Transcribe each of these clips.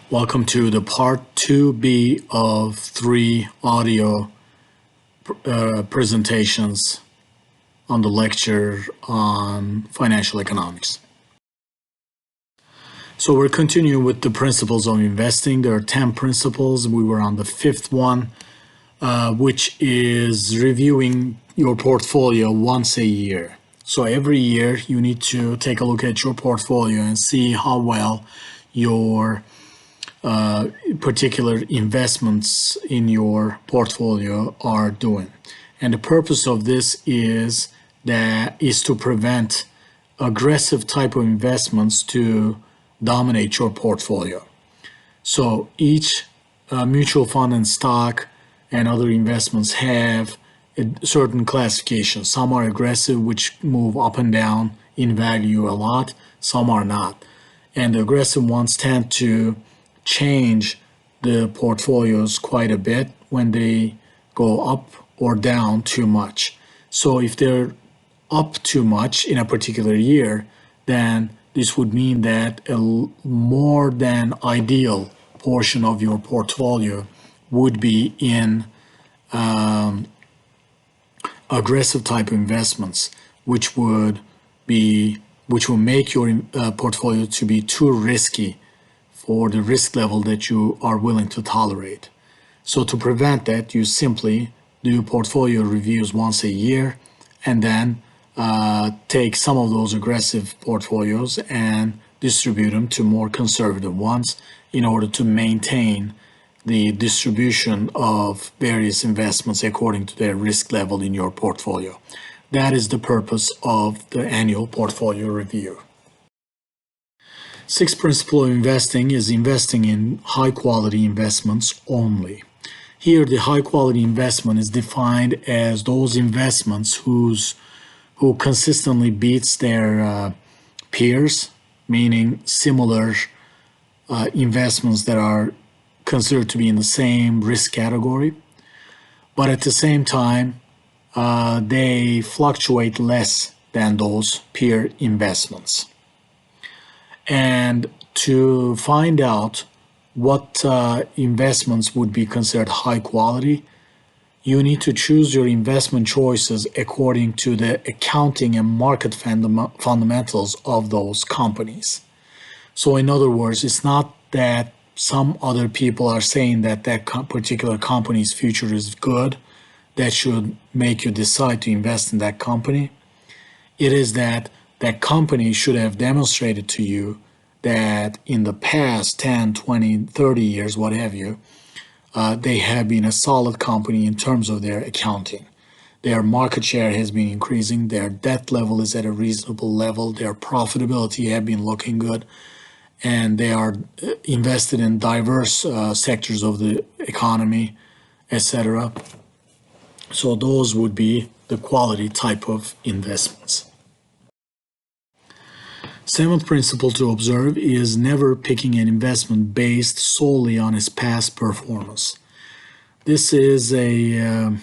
Welcome to the part 2B of 3 audio presentations on the lecture on financial economics. So we're continuing with the principles of investing. There are 10 principles. We were on the 5th one, which is reviewing your portfolio once a year. So every year you need to take a look at your portfolio and see how well your particular investments in your portfolio are doing. And the purpose of this is to prevent aggressive type of investments to dominate your portfolio. So each mutual fund and stock and other investments have a certain classification. Some are aggressive, which move up and down in value a lot. Some are not. And the aggressive ones tend to change the portfolios quite a bit when they go up or down too much. So if they're up too much in a particular year, then this would mean that a more than ideal portion of your portfolio would be in aggressive type of investments, which will make your portfolio to be too risky for the risk level that you are willing to tolerate. So to prevent that, you simply do portfolio reviews once a year and then take some of those aggressive portfolios and distribute them to more conservative ones in order to maintain the distribution of various investments according to their risk level in your portfolio. That is the purpose of the annual portfolio review. Sixth principle of investing is investing in high-quality investments only. Here, the high-quality investment is defined as those investments who consistently beats their peers, meaning similar investments that are considered to be in the same risk category, but at the same time, they fluctuate less than those peer investments. And to find out what investments would be considered high quality, you need to choose your investment choices according to the accounting and market fundamentals of those companies. So in other words, it's not that some other people are saying that particular company's future is good that should make you decide to invest in that company. It is that company should have demonstrated to you that in the past 10, 20, 30 years, what have you, they have been a solid company in terms of their accounting. Their market share has been increasing, their debt level is at a reasonable level, their profitability have been looking good, and they are invested in diverse sectors of the economy, etc. So those would be the quality type of investments. Seventh principle to observe is never picking an investment based solely on its past performance. This is a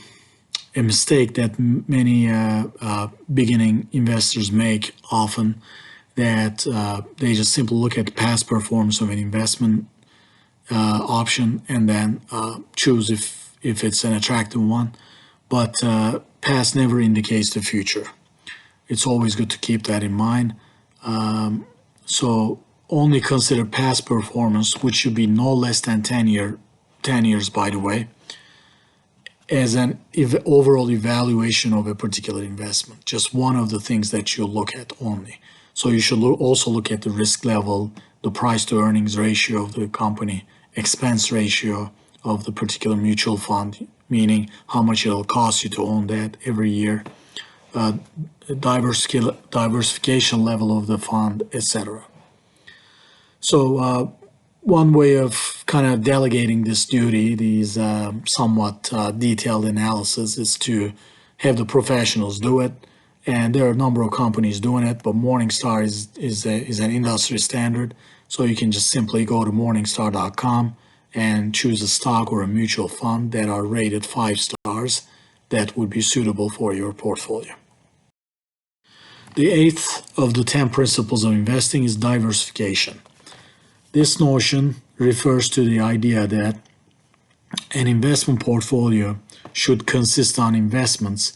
mistake that many beginning investors make often, that they just simply look at the past performance of an investment option and then choose if it's an attractive one. But past never indicates the future. It's always good to keep that in mind. So only consider past performance, which should be no less than 10 years, by the way, as an overall evaluation of a particular investment. Just one of the things that you look at only. So you should also look at the risk level, the price to earnings ratio of the company, expense ratio of the particular mutual fund, meaning how much it'll cost you to own that every year, diversification level of the fund, etc. So one way of kind of delegating this duty, these somewhat detailed analysis, is to have the professionals do it. And there are a number of companies doing it, but Morningstar is an industry standard. So you can just simply go to morningstar.com and choose a stock or a mutual fund that are rated 5 stars that would be suitable for your portfolio. The eighth of the 10 principles of investing is diversification. This notion refers to the idea that an investment portfolio should consist on investments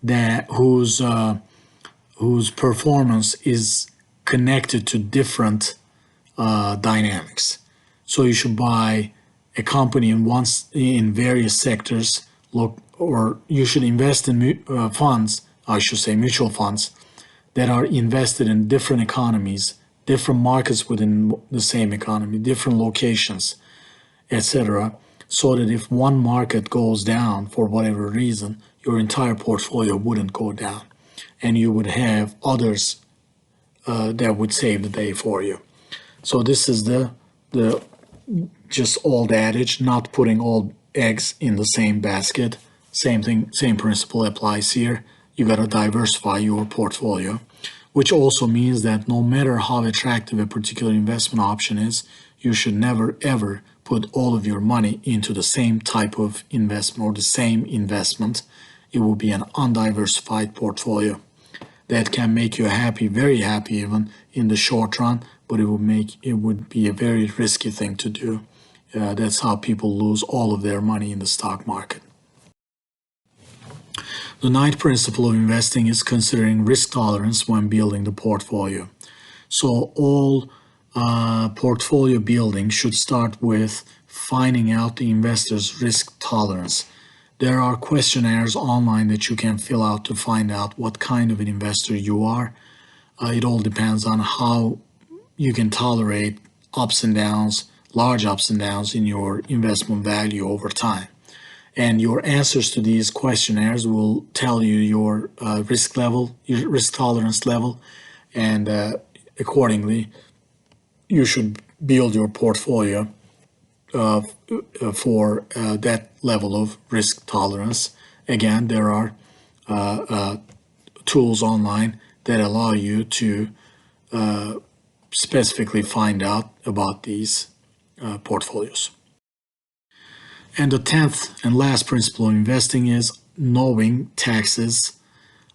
that whose performance is connected to different dynamics. So you should buy a company in various sectors, or you should invest in funds, I should say mutual funds, that are invested in different economies, different markets within the same economy, different locations, etc., so that if one market goes down for whatever reason, your entire portfolio wouldn't go down, and you would have others that would save the day for you. So this is the just old adage, not putting all eggs in the same basket. Same thing, same principle applies here. You got to diversify your portfolio, which also means that no matter how attractive a particular investment option is, you should never ever put all of your money into the same type of investment or the same investment. It will be an undiversified portfolio that can make you happy, very happy even in the short run, but it would be a very risky thing to do. That's how people lose all of their money in the stock market. The ninth principle of investing is considering risk tolerance when building the portfolio. So all portfolio building should start with finding out the investor's risk tolerance. There are questionnaires online that you can fill out to find out what kind of an investor you are. It all depends on how you can tolerate ups and downs, large ups and downs in your investment value over time. And your answers to these questionnaires will tell you your risk level, your risk tolerance level, and accordingly, you should build your portfolio for that level of risk tolerance. Again, there are tools online that allow you to specifically find out about these portfolios. And the 10th and last principle of investing is knowing taxes,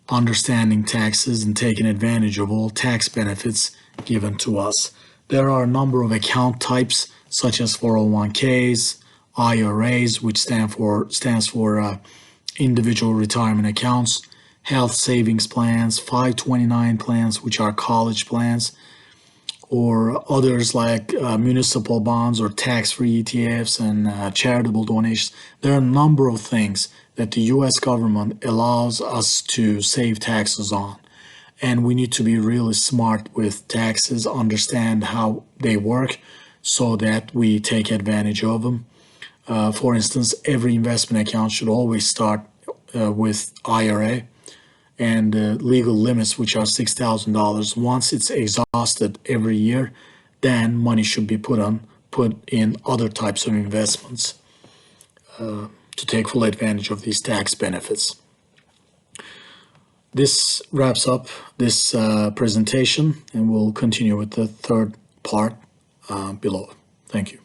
understanding taxes, and taking advantage of all tax benefits given to us. There are a number of account types such as 401ks, IRAs, which stands for individual retirement accounts, health savings plans, 529 plans, which are college plans, or others like municipal bonds or tax-free ETFs and charitable donations. There are a number of things that the U.S. government allows us to save taxes on. And we need to be really smart with taxes, understand how they work so that we take advantage of them. For instance, every investment account should always start with IRA and legal limits, which are $6,000. Once it's exhausted every year, then money should be put in other types of investments to take full advantage of these tax benefits. This wraps up this presentation, and we'll continue with the third part below. Thank you.